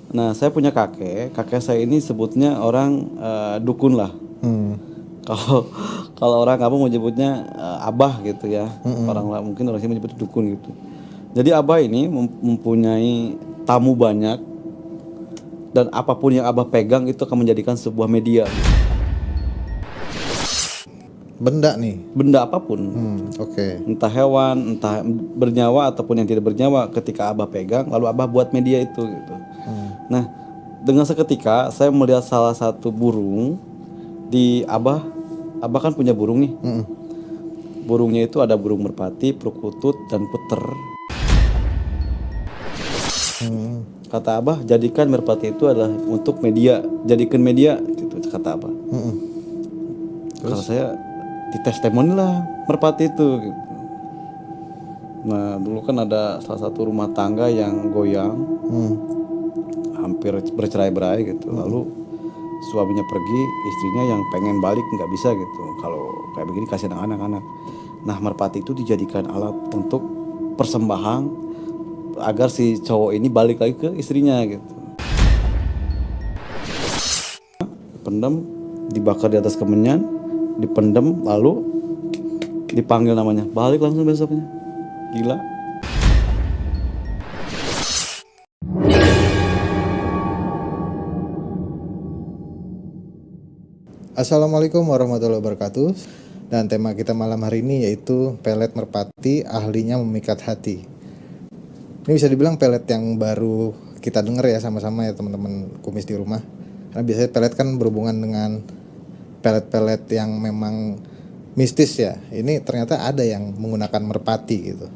Nah, saya punya kakek saya ini sebutnya orang dukun lah. Kalau kalau orang kampung menyebutnya abah gitu ya. Mungkin orang sini menyebutnya dukun gitu. Jadi abah ini mempunyai tamu banyak dan apapun yang abah pegang itu akan menjadikan sebuah media. Benda nih. Benda apapun. Oke. Entah hewan, entah bernyawa ataupun yang tidak bernyawa, ketika abah pegang lalu abah buat media itu gitu. Nah, dengan seketika saya melihat salah satu burung di abah kan punya burung nih. Burungnya itu ada burung merpati, perkutut, dan puter. Kata abah, jadikan merpati itu adalah untuk media, jadikan media gitu kata abah. Kalau saya ditestimoni lah merpati itu gitu. Nah, dulu kan ada salah satu rumah tangga yang goyang, hampir bercerai-berai gitu. Lalu suaminya pergi, istrinya yang pengen balik nggak bisa gitu. Kalau kayak begini kasihan anak-anak. Nah, merpati itu dijadikan alat untuk persembahan agar si cowok ini balik lagi ke istrinya gitu. Pendem, dibakar di atas kemenyan, dipendem, lalu dipanggil namanya, balik langsung besoknya. Gila. Assalamualaikum warahmatullahi wabarakatuh. Dan tema kita malam hari ini yaitu pelet merpati ahlinya memikat hati. Ini bisa dibilang pelet yang baru kita dengar ya sama-sama ya teman-teman kumis di rumah. Karena biasanya pelet kan berhubungan dengan pelet-pelet yang memang mistis ya. Ini ternyata ada yang menggunakan merpati gitu.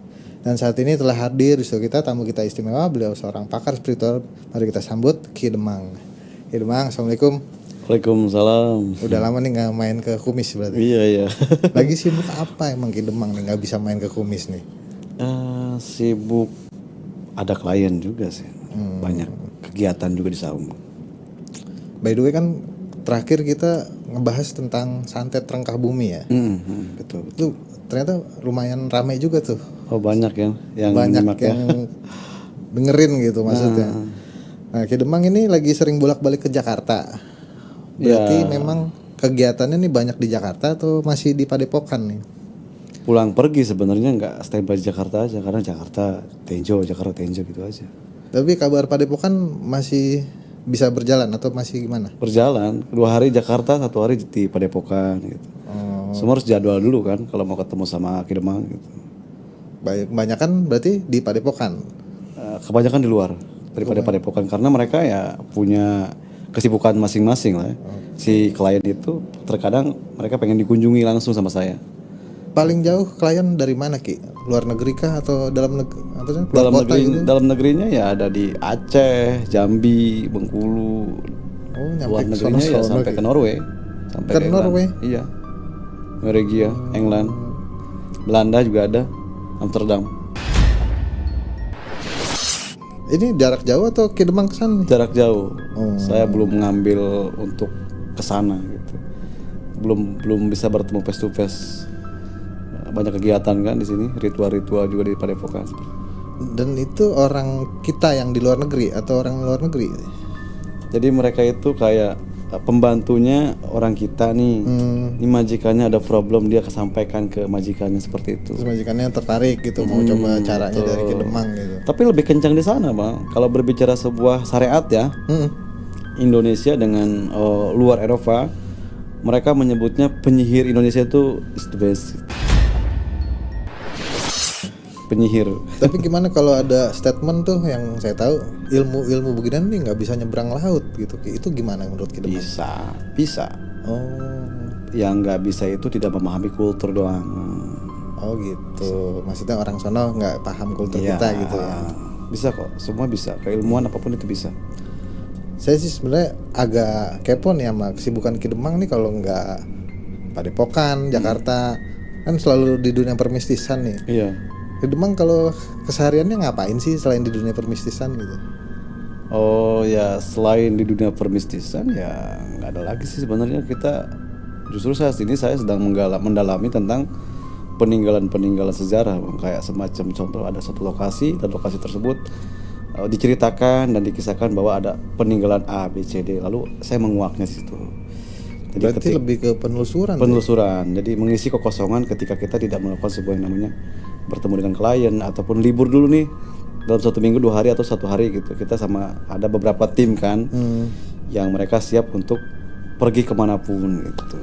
Dan saat ini telah hadir di studio kita tamu kita istimewa, beliau seorang pakar spiritual. Mari kita sambut Ki Demang. Ki Demang, assalamualaikum. Waalaikumsalam. Udah lama nih nggak main ke kumis berarti. Iya. Lagi sibuk apa emang Ki Demang nih nggak bisa main ke kumis nih? Sibuk, ada klien juga sih. Banyak kegiatan juga di Saung. By the way kan terakhir kita ngebahas tentang santet rengkah bumi ya. Betul. Itu ternyata lumayan ramai juga tuh. Oh, banyak ya yang Banyak menyimak ya. yang dengerin gitu maksudnya. Nah, Ki Demang ini lagi sering bolak-balik ke Jakarta. Berarti memang kegiatannya nih banyak di Jakarta atau masih di Padepokan nih? Pulang pergi sebenarnya nggak standby di Jakarta aja, karena Jakarta Tenjo gitu aja. Tapi kabar Padepokan masih bisa berjalan atau masih gimana? Berjalan 2 hari Jakarta, 1 hari di Padepokan gitu. Semua harus jadwal dulu kan kalau mau ketemu sama Ki Demang gitu. Kebanyakan berarti di Padepokan. Kebanyakan di luar daripada Padepokan karena mereka ya punya kesibukan masing-masing lah. Si klien itu terkadang mereka pengen dikunjungi langsung sama saya. Paling jauh klien dari mana Ki? Luar negeri kah atau dalam negeri? Dalam negerinya ya ada di Aceh, Jambi, Bengkulu. Luar negerinya ya sampai ke Norway, sampai ke Norway. Iya. Norwegia, England, Belanda juga ada, Amsterdam. Ini jarak jauh atau Ki Demang kesana nih? Jarak jauh. Saya belum mengambil untuk kesana gitu. Belum bisa bertemu face to face. Banyak kegiatan kan di sini, ritual-ritual juga di Padepokan. Dan itu orang kita yang di luar negeri atau orang luar negeri? Jadi mereka itu kayak pembantunya orang kita nih. Ini majikannya ada problem, dia kesampaikan ke majikannya seperti itu. Terus majikannya tertarik gitu, mau coba caranya dari Ki Demang gitu. Tapi lebih kencang di sana, Bang. Kalau berbicara sebuah syariat ya, Indonesia dengan luar Eropa, mereka menyebutnya penyihir Indonesia itu is the best. Penyihir. Tapi gimana kalau ada statement tuh yang saya tahu ilmu beginian nih nggak bisa nyebrang laut gitu, itu gimana menurut Ki Demang? Bisa. Yang nggak bisa itu tidak memahami kultur doang. Oh gitu, maksudnya orang sono nggak paham kultur kita gitu ya? Bisa kok, semua bisa. Keilmuan apapun itu bisa. Saya sih sebenarnya agak kepo nih sama kesibukan Ki Demang nih, kalau nggak Padepokan, Jakarta, kan selalu di dunia permistisan nih. Iya. Ki Demang kalau kesehariannya ngapain sih selain di dunia permistisan gitu? Oh ya, selain di dunia permistisan ya nggak ada lagi sih sebenarnya. Kita justru saya sedang mendalami tentang peninggalan sejarah, Bang. Kayak semacam contoh ada satu lokasi dan lokasi tersebut diceritakan dan dikisahkan bahwa ada peninggalan A, B, C, D. Lalu saya menguaknya di situ. Jadi Berarti lebih ke penelusuran. penelusuran. Jadi mengisi kekosongan ketika kita tidak melakukan sebuah yang namanya bertemu dengan klien ataupun libur dulu nih dalam 1 minggu 2 hari atau 1 hari gitu. Kita sama ada beberapa tim kan yang mereka siap untuk pergi kemanapun gitu.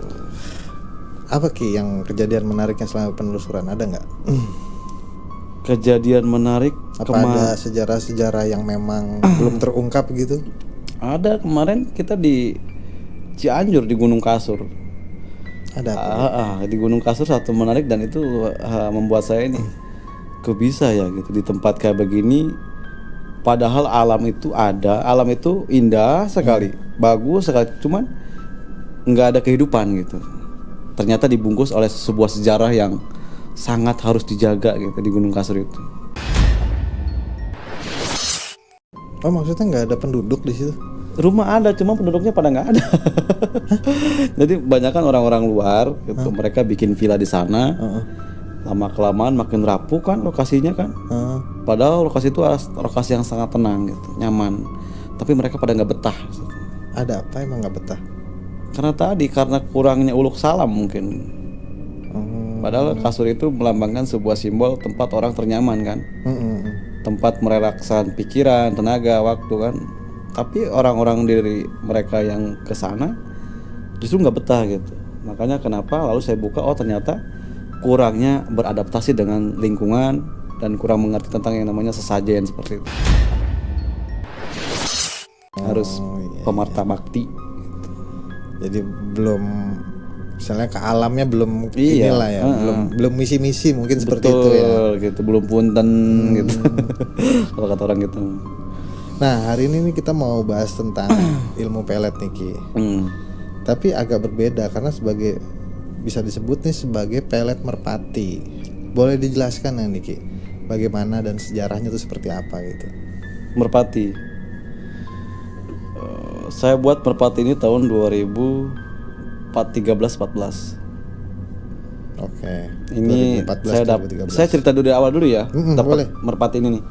Apa Ki yang kejadian menariknya selama penelusuran, ada nggak? Kejadian menarik Apa ada sejarah-sejarah yang memang belum terungkap gitu? ada kemarin kita di Cianjur di Gunung Kasur. Ada apa? Di Gunung Kasur satu menarik dan itu membuat saya ini kok bisa ya gitu di tempat kayak begini. Padahal alam itu ada, alam itu indah sekali, bagus sekali, cuman nggak ada kehidupan gitu. Ternyata dibungkus oleh sebuah sejarah yang sangat harus dijaga gitu di Gunung Kasur itu. Oh maksudnya nggak ada penduduk di situ? Rumah ada, cuma penduduknya pada nggak ada. Jadi banyak kan orang-orang luar gitu, mereka bikin villa di sana. Lama kelamaan makin rapuh kan lokasinya kan. Padahal lokasi itu lokasi yang sangat tenang gitu, nyaman. Tapi mereka pada nggak betah. Ada apa emang nggak betah? Karena kurangnya uluk salam mungkin. Padahal kasur itu melambangkan sebuah simbol tempat orang ternyaman kan. Tempat merelakskan pikiran, tenaga, waktu kan. Tapi orang-orang dari mereka yang ke sana justru nggak betah gitu. Makanya kenapa lalu saya buka, oh ternyata kurangnya beradaptasi dengan lingkungan dan kurang mengerti tentang yang namanya sesajen seperti itu. Harus pemarta bakti. Jadi belum, misalnya ke alamnya belum inilah ya, belum misi-misi mungkin seperti itu ya. Gitu, belum punten gitu. Kalau kata orang gitu. Nah hari ini nih kita mau bahas tentang ilmu pelet nih Ki. Tapi agak berbeda karena bisa disebut nih sebagai pelet merpati. Boleh dijelaskan nih Ki, bagaimana dan sejarahnya itu seperti apa gitu? Merpati. Saya buat merpati ini tahun 2013-14. Oke. Ini 2014, saya cerita dari awal dulu ya. Boleh. Dapat merpati ini nih.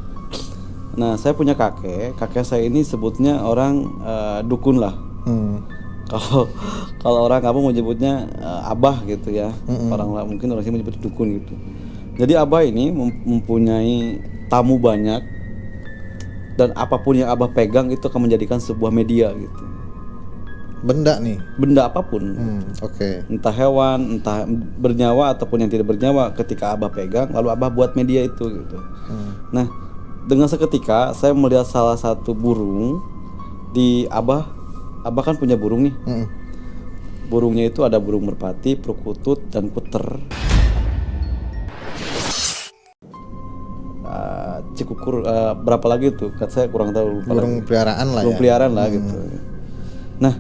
Nah, saya punya kakek saya ini sebutnya orang dukun lah. Kalau orang kampung menyebutnya abah gitu ya. Mungkin orang sini menyebut dukun gitu. Jadi abah ini mempunyai tamu banyak dan apapun yang abah pegang itu akan menjadikan sebuah media gitu. Benda nih. Benda apapun. Oke. Entah hewan, entah bernyawa ataupun yang tidak bernyawa, ketika abah pegang lalu abah buat media itu gitu. Nah, dengan seketika saya melihat salah satu burung di abah kan punya burung nih. Burungnya itu ada burung merpati, perkutut dan kuter. Cikukur berapa lagi tuh? Kata saya kurang tahu. Burung peliharaan lah ya. Burung peliharaan lah gitu. Nah,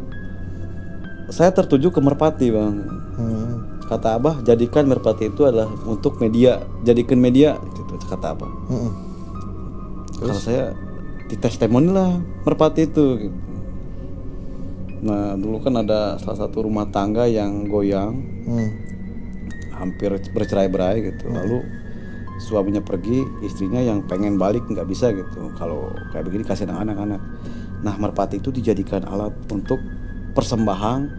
saya tertuju ke merpati, Bang. Kata abah, jadikan merpati itu adalah untuk media, jadikan media gitu kata abah. Kalau saya ditestimoni lah merpati itu gitu. Nah dulu kan ada salah satu rumah tangga yang goyang, hampir bercerai-berai gitu. Lalu suaminya pergi, istrinya yang pengen balik nggak bisa gitu. Kalau kayak begini kasihan anak-anak. Nah merpati itu dijadikan alat untuk persembahan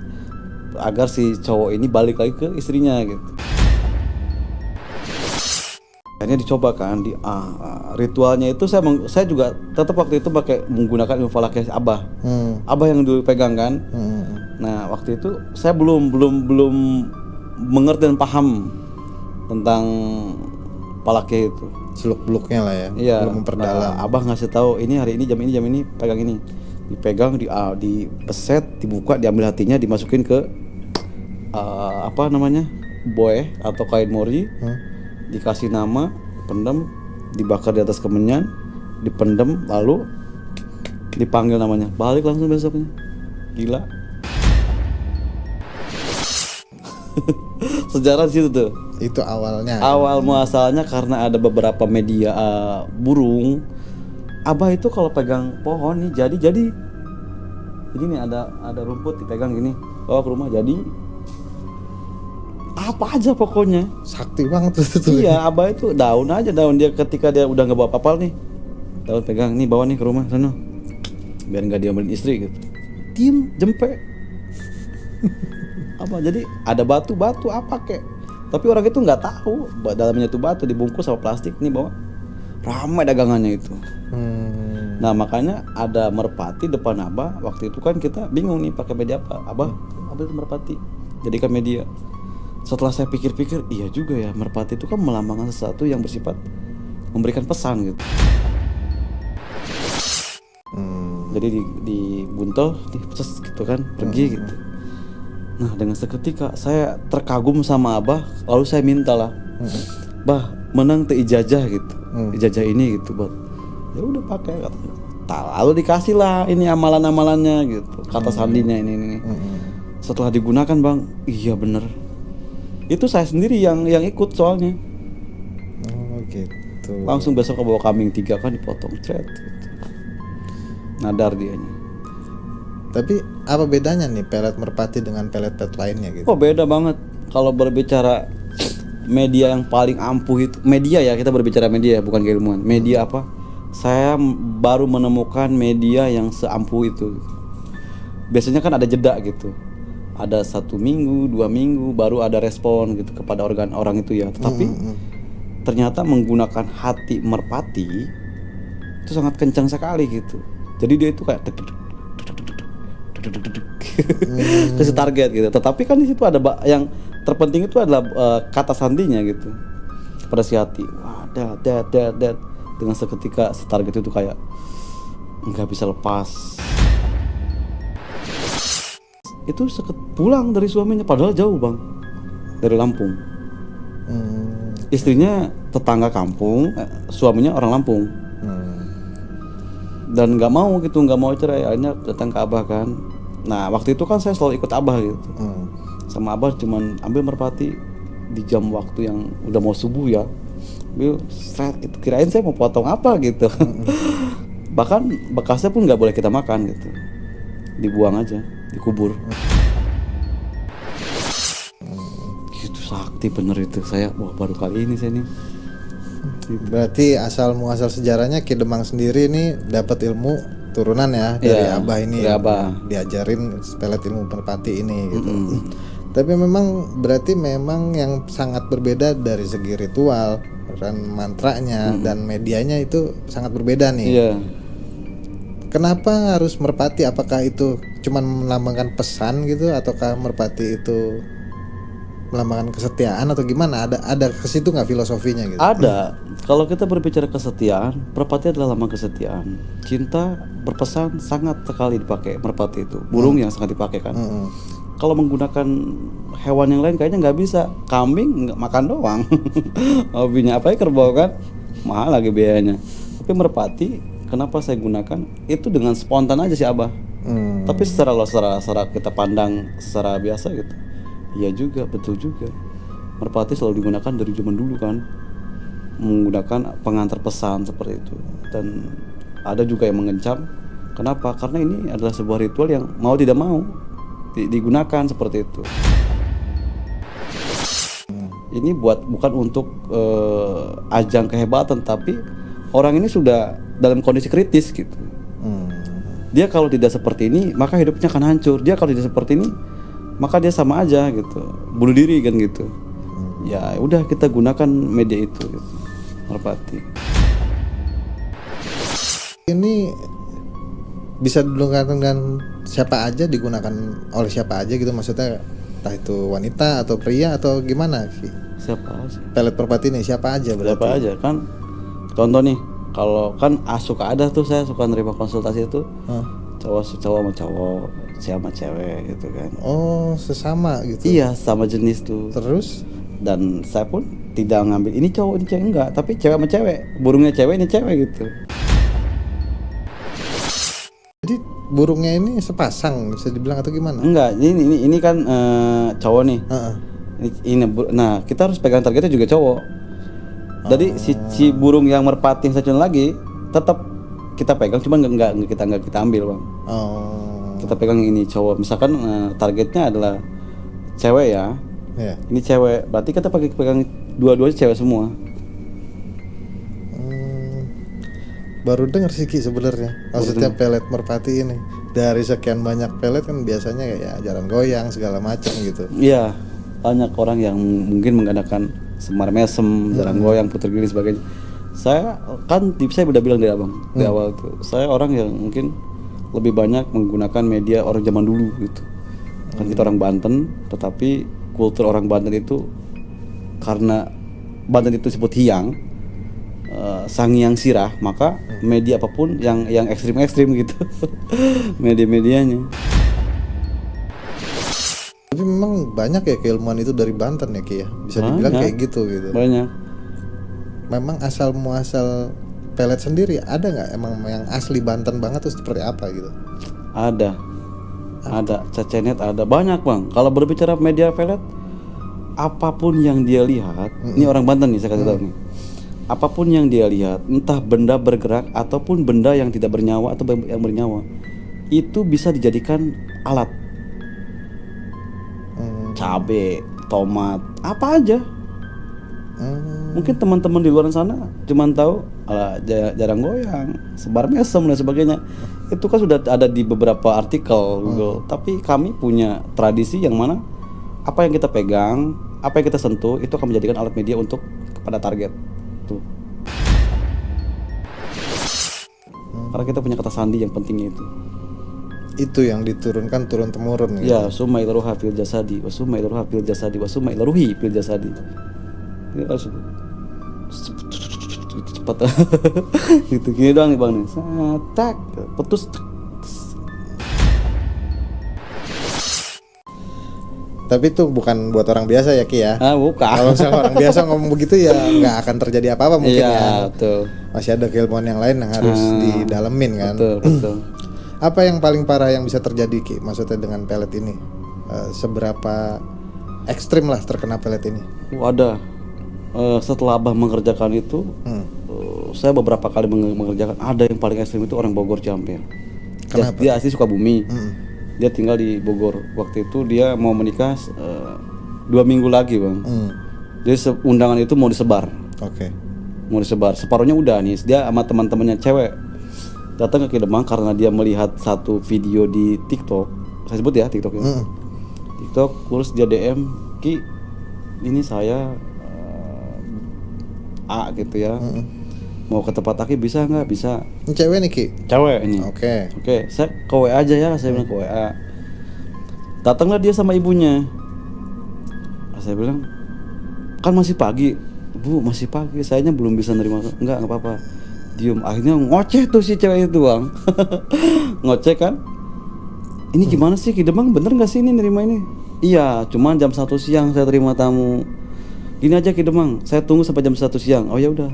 agar si cowok ini balik lagi ke istrinya gitu. Akhirnya dicoba kan di ritualnya itu saya juga tetap waktu itu pakai menggunakan ilmu falaknya abah. Abah yang dulu pegang kan. Nah waktu itu saya belum mengerti dan paham tentang falaknya itu. Seluk-beluknya lah ya. Iya. Belum memperdalam. Abah ngasih tahu ini hari ini jam ini pegang ini. Dipegang, dipeset, dibuka, diambil hatinya, dimasukin ke boeh atau kain mori. Dikasih nama, pendem, dibakar di atas kemenyan, dipendem, lalu dipanggil namanya, balik langsung besoknya. Gila. Sejarah di situ tuh. Itu awalnya. Awal muasalnya karena ada beberapa media burung. Abah itu kalau pegang pohon nih jadi nih ada rumput dipegang gini, bawa ke rumah jadi. Apa aja pokoknya sakti banget tuh. Iya, abah itu daun dia ketika dia udah nggak bawa papal nih, Daud pegang, nih bawa nih ke rumah sana, biar nggak diambilin istri gitu. Diem, jempe. Apa jadi ada batu apa kek, tapi orang itu nggak tahu dalamnya itu batu dibungkus sama plastik, nih bawa. Ramai dagangannya itu. Nah makanya ada merpati depan Abah. Waktu itu kan kita bingung nih pakai media apa. Abah itu merpati, jadikan media. Setelah saya pikir-pikir, iya juga ya, merpati itu kan melambangkan sesuatu yang bersifat memberikan pesan gitu. Jadi dibuntel, dipeces gitu kan, pergi gitu. Nah dengan seketika saya terkagum sama Abah, lalu saya mintalah, Bah menang teh ijazah gitu, ijazah ini gitu, Bah. Ya udah pakai katanya. Lalu dikasih lah ini amalan-amalannya gitu, kata sandinya ini. Setelah digunakan Bang, iya bener. Itu saya sendiri yang ikut soalnya. Oh gitu. Langsung besok ke bawa kambing 3 kan dipotong cret gitu. Nadar dianya. Tapi apa bedanya nih pelet merpati dengan pelet-pelet lainnya gitu? Oh beda banget. Kalau berbicara media yang paling ampuh itu, media ya, kita berbicara media bukan keilmuan. Media apa? Saya baru menemukan media yang seampuh itu. Biasanya kan ada jeda gitu. Ada 1 minggu, 2 minggu baru ada respon gitu kepada organ orang itu ya. Tetapi ternyata menggunakan hati merpati itu sangat kencang sekali gitu. Jadi dia itu kayak kasih target gitu. Tetapi kan di situ ada yang terpenting itu adalah kata sandinya gitu kepada si hati. Wah, dat. Dengan seketika si target itu kayak nggak bisa lepas. Itu pulang dari suaminya, padahal jauh Bang, dari Lampung. Istrinya tetangga kampung, suaminya orang Lampung. Dan nggak mau cerai, akhirnya datang ke Abah kan. Nah waktu itu kan saya selalu ikut Abah gitu. Sama Abah cuman ambil merpati di jam waktu yang udah mau subuh ya, ambil seret gitu, kirain saya mau potong apa gitu. Bahkan bekasnya pun nggak boleh kita makan gitu, dibuang aja, dikubur. Gitu sakti bener itu. Saya wah baru kali ini saya nih. Berarti asal muasal sejarahnya Ki Demang sendiri ini dapat ilmu turunan ya dari Abah ini. Dari Abah. Diajarin pelet ilmu merpati ini gitu. Tapi memang berarti memang yang sangat berbeda dari segi ritual dan mantranya dan medianya itu sangat berbeda nih. Iya. Kenapa harus merpati? Apakah itu cuman melambangkan pesan gitu, ataukah merpati itu melambangkan kesetiaan atau gimana? Ada ke situ nggak filosofinya gitu? Ada. Kalau kita berbicara kesetiaan, merpati adalah lambang kesetiaan. Cinta berpesan sangat sekali dipakai merpati itu. Burung yang sangat dipakai kan. Kalau menggunakan hewan yang lain kayaknya nggak bisa. Kambing nggak makan doang. Hobinya apa ya, kerbau kan, mahal lagi biayanya. Tapi merpati, kenapa saya gunakan? Itu dengan spontan aja sih Abah. Tapi secara kita pandang secara biasa gitu, iya juga, betul juga. Merpati selalu digunakan dari zaman dulu kan, menggunakan pengantar pesan seperti itu. Dan ada juga yang mengencam. Kenapa? Karena ini adalah sebuah ritual yang mau tidak mau digunakan seperti itu. Ini bukan untuk ajang kehebatan, tapi orang ini sudah dalam kondisi kritis gitu. Dia kalau tidak seperti ini maka hidupnya akan hancur. Dia kalau tidak seperti ini maka dia sama aja gitu, bunuh diri kan gitu. Ya udah, kita gunakan media itu gitu. Merpati ini bisa digunakan dengan siapa aja, digunakan oleh siapa aja gitu, maksudnya entah itu wanita atau pria atau gimana sih? siapa aja. Pelet merpati ini siapa aja berarti? Siapa aja kan. Contoh nih, kalau kan suka ada tuh, saya suka nerima konsultasi itu cowok sama cowok, sama cewek gitu kan. Oh, sesama gitu. Iya, sama jenis tuh. Terus? Dan saya pun tidak ngambil ini cowok ini cewek, enggak, tapi cewek sama cewek, burungnya cewek ini cewek gitu. Jadi burungnya ini sepasang bisa dibilang atau gimana? Enggak, ini kan cowok nih. Nah kita harus pegang targetnya juga cowok. Jadi si burung yang merpati satu lagi tetap kita pegang, cuman nggak kita ambil Bang. Kita pegang yang ini cowok. Misalkan targetnya adalah cewek ya. Ini cewek, berarti kita pegang dua-duanya cewek semua. Baru denger sih Ki sebenarnya. Maksudnya pelet merpati ini. Dari sekian banyak pelet kan biasanya kayak jaran goyang segala macam gitu. Iya, banyak orang yang mungkin menggunakan semar mesem, jarang goyang, puter giling sebagainya. Saya kan tips saya udah bilang dari abang di awal tuh. Saya orang yang mungkin lebih banyak menggunakan media orang zaman dulu gitu. Kan kita orang Banten, tetapi kultur orang Banten itu karena Banten itu disebut hiang, sangiang sirah, maka media apapun yang ekstrim-ekstrim gitu. Media-medianya. Tapi memang banyak ya keilmuan itu dari Banten ya Ki ya. Bisa dibilang kayak gitu. Banyak. Memang asal muasal pelet sendiri ada nggak emang yang asli Banten banget tuh seperti apa gitu? Ada cecenet, ada banyak bang. Kalau berbicara media pelet, apapun yang dia lihat, ini orang Banten nih saya kasih tahu nih. Apapun yang dia lihat, entah benda bergerak ataupun benda yang tidak bernyawa atau yang bernyawa, itu bisa dijadikan alat. Cabe, tomat, apa aja. Mungkin teman-teman di luar sana cuman tahu jarang goyang, sebar mesem dan sebagainya. Itu kan sudah ada di beberapa artikel Google. Tapi kami punya tradisi yang mana apa yang kita pegang, apa yang kita sentuh itu akan menjadikan alat media untuk kepada target. Tuh. Karena kita punya kata sandi yang pentingnya itu. Itu yang diturunkan turun temurun gitu. Ya, summa ilaruha fil jasadi, wa summa ilaruha fil jasadi, wa summa ilaruhi fil jasadi. Ini harus cepat. Gitu gini doang nih bang nih. Tak, putus. Tapi itu bukan buat orang biasa ya Ki ya. Bukan. Kalau misalnya orang biasa ngomong begitu ya nggak akan terjadi apa-apa mungkin ya. Betul. Masih ada keilmuan yang lain yang harus didalemin kan. Betul. Apa yang paling parah yang bisa terjadi Ki? Maksudnya dengan pelet ini seberapa ekstrim lah terkena pelet ini? Ada. Setelah abah mengerjakan itu, saya beberapa kali mengerjakan. Ada yang paling ekstrim itu orang Bogor Jampel. Kenapa? Dia asli Sukabumi. Dia tinggal di Bogor. Waktu itu dia mau menikah 2 minggu lagi bang. Jadi undangan itu mau disebar. Oke. Mau disebar. Separuhnya udah nih. Dia sama teman-temannya cewek datang ke Kidemang karena dia melihat satu video di TikTok. Saya sebut ya TikTok ini. TikTok, terus dia DM, Ki, ini saya A gitu ya. Mau ke tempat Aki bisa nggak? Bisa. Ini cewek nih Ki? Cewek ini. Oke. Saya ke WA aja ya, saya bilang ke WA. Datanglah dia sama ibunya. Saya bilang, kan masih pagi. Bu, masih pagi, sayanya belum bisa nerima. Enggak apa-apa. Diem. Akhirnya ngoceh tuh si cewek itu bang. Ngoceh kan. Ini gimana sih Kidemang, bener gak sih ini nerima ini? Iya, cuman jam 1 siang saya terima tamu. Gini aja Kidemang, saya tunggu sampai jam 1 siang. Oh ya udah.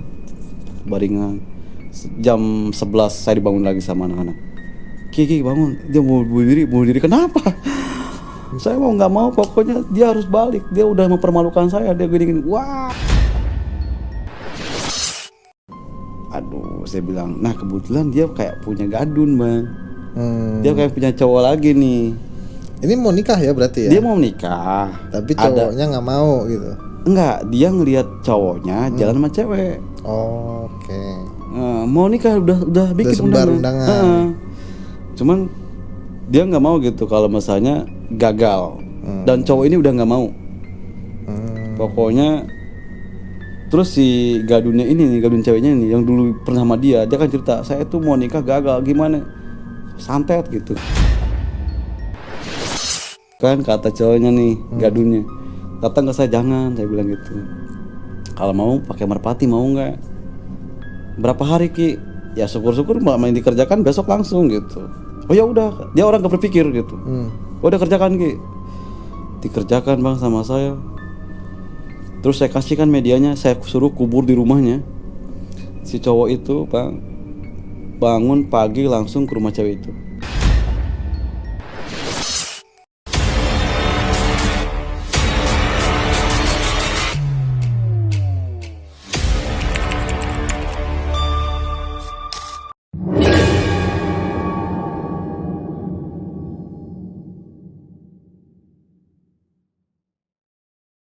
Baringan. Jam 11 saya dibangun lagi sama anak-anak. Ki bangun, dia mau bunuh diri kenapa? Saya mau nggak mau, pokoknya dia harus balik. Dia udah mempermalukan saya, dia gini. Wah. Aduh, saya bilang, nah kebetulan dia kayak punya gadun bang. Dia kayak punya cowok lagi nih. Ini mau nikah ya berarti ya? Dia mau nikah. Tapi cowoknya nggak mau gitu. Enggak, dia ngelihat cowoknya jalan sama cewek. Oke. Mau nikah udah bikin undangan. Cuman dia nggak mau gitu kalau misalnya gagal. Dan cowok ini udah nggak mau. Pokoknya terus si gadunnya ini nih, gadun ceweknya ini yang dulu pernah sama dia kan cerita, saya tuh mau nikah gagal gimana? Santet gitu. Kan kata cowoknya nih, gadunnya. Datang ke saya, jangan, saya bilang gitu. Kalau mau pakai merpati mau nggak? Berapa hari Ki? Ya syukur-syukur main dikerjakan besok langsung gitu. Oh ya udah, dia orang gak berpikir gitu. Udah kerjakan Ki. Dikerjakan bang sama saya. Terus saya kasihkan medianya, saya suruh kubur di rumahnya. Si cowok itu bang bangun pagi langsung ke rumah cewek itu.